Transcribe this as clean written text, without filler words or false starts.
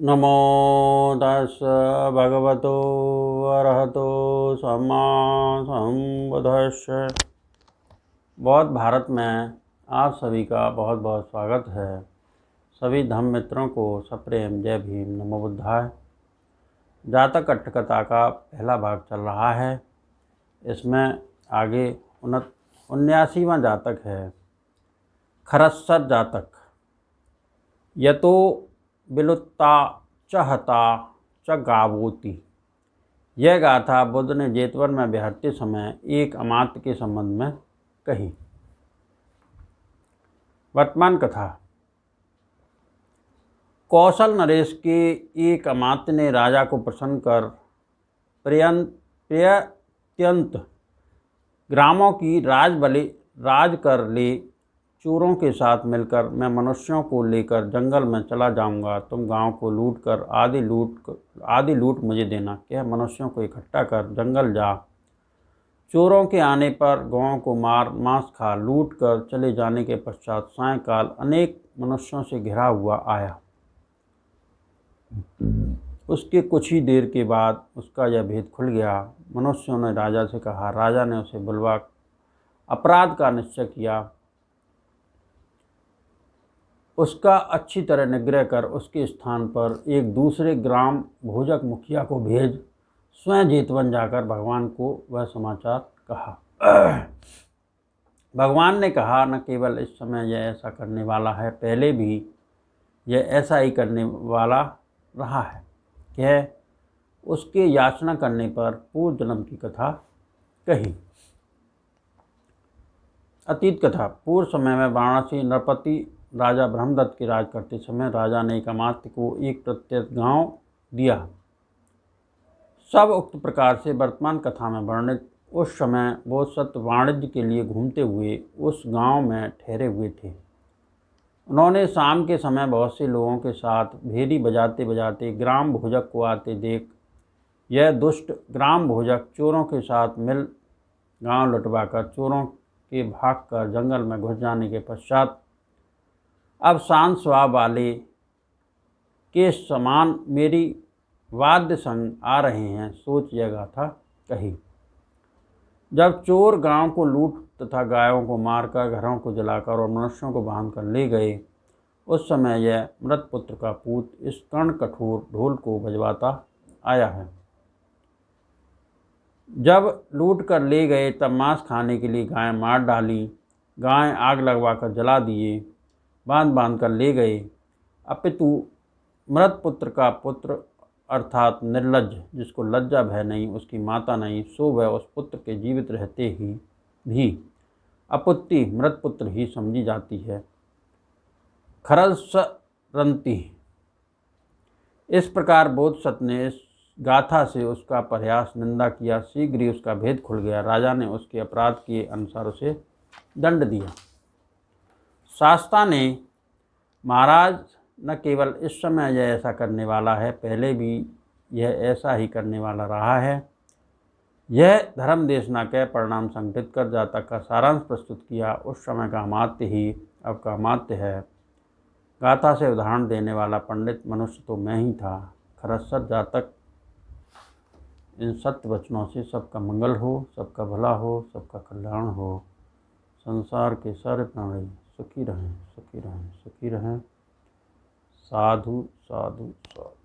नमो तस् भगवतो अरहतो सम्मा सम्बुद्धस्स। बौद्ध भारत में आप सभी का बहुत बहुत स्वागत है। सभी धम्म मित्रों को सप्रेम जय भीम, नमो बुद्धाय। जातक कथाकथा का पहला भाग चल रहा है। इसमें आगे 79वां जातक है, खरस्सर जातक। यतो विलुप्ता च हता च गावोति। यह गाथा बुद्ध ने जेतवन में विहरते समय एक अमात्य के संबंध में कही। वर्तमान कथा। कौशल नरेश के एक अमात्य ने राजा को प्रसन्न कर प्रत्यंत ग्रामों की राज कर ले। चोरों के साथ मिलकर मैं मनुष्यों को लेकर जंगल में चला जाऊंगा। तुम गांव को लूट कर आधी लूट मुझे देना। कह मनुष्यों को इकट्ठा कर जंगल जा। चोरों के आने पर गांव को मार मांस खा। लूट कर चले जाने के पश्चात सायंकाल अनेक मनुष्यों से घिरा हुआ आया। उसके कुछ ही देर के बाद उसका यह भेद खुल गया। मनुष्यों ने राजा से कहा। राजा ने उसे बुलवा अपराध का निश्चय किया। उसका अच्छी तरह निग्रह कर उसके स्थान पर एक दूसरे ग्राम भोजक मुखिया को भेज स्वयं जेतवन जाकर भगवान को वह समाचार कहा। भगवान ने कहा, न केवल इस समय यह ऐसा करने वाला है, पहले भी यह ऐसा ही करने वाला रहा है। यह उसके याचना करने पर पूर्व जन्म की कथा कही। अतीत कथा। पूर्व समय में वाराणसी नरपति राजा ब्रह्मदत्त के राज करते समय राजा ने एक अमात्य को एक प्रत्येक गांव दिया। सब उक्त प्रकार से वर्तमान कथा में वर्णित उस समय बोधिसत्व वाणिज्य के लिए घूमते हुए उस गांव में ठहरे हुए थे। उन्होंने शाम के समय बहुत से लोगों के साथ भेरी बजाते बजाते ग्राम भोजक को आते देख यह दुष्ट ग्राम भोजक चोरों के साथ मिल गांव लुटवाकर चोरों के भागकर जंगल में घुस जाने के पश्चात अब शांत स्वभाव वाले के समान मेरी वाद्य संग आ रहे हैं, सोच यह गाथा कही। जब चोर गांव को लूट तथा गायों को मारकर घरों को जलाकर और मनुष्यों को बांधकर ले गए, उस समय यह मृतपुत्र का पूत इस कर्ण कठोर ढोल को बजवाता आया है। जब लूट कर ले गए तब मांस खाने के लिए गाय मार डाली। गाय आग लगवाकर जला दिए, बांध कर ले गए। अपितु मृतपुत्र का पुत्र अर्थात निर्लज्ज, जिसको लज्जा भय नहीं, उसकी माता नहीं, सो वह उस पुत्र के जीवित रहते ही भी अपुत्री मृतपुत्र ही समझी जाती है। खरस्सरन्ति। इस प्रकार बोधिसत्व ने इस गाथा से उसका प्रयास निंदा किया। शीघ्र ही उसका भेद खुल गया। राजा ने उसके अपराध के अनुसार उसे दंड दिया। शास्ता ने, महाराज, न केवल इस समय यह ऐसा करने वाला है, पहले भी यह ऐसा ही करने वाला रहा है। यह धर्म देशना के परिणाम संकलित कर जातक का सारांश प्रस्तुत किया। उस समय का अमात्य ही अब का अमात्य है। गाथा से उदाहरण देने वाला पंडित मनुष्य तो मैं ही था। खरस्सर जातक, इन सत्य वचनों से सबका मंगल हो, सबका भला हो, सबका कल्याण हो। संसार के सारे प्राणी सुखी रहें, सुखी रहें, सुखी रहें। साधु साधु साधु।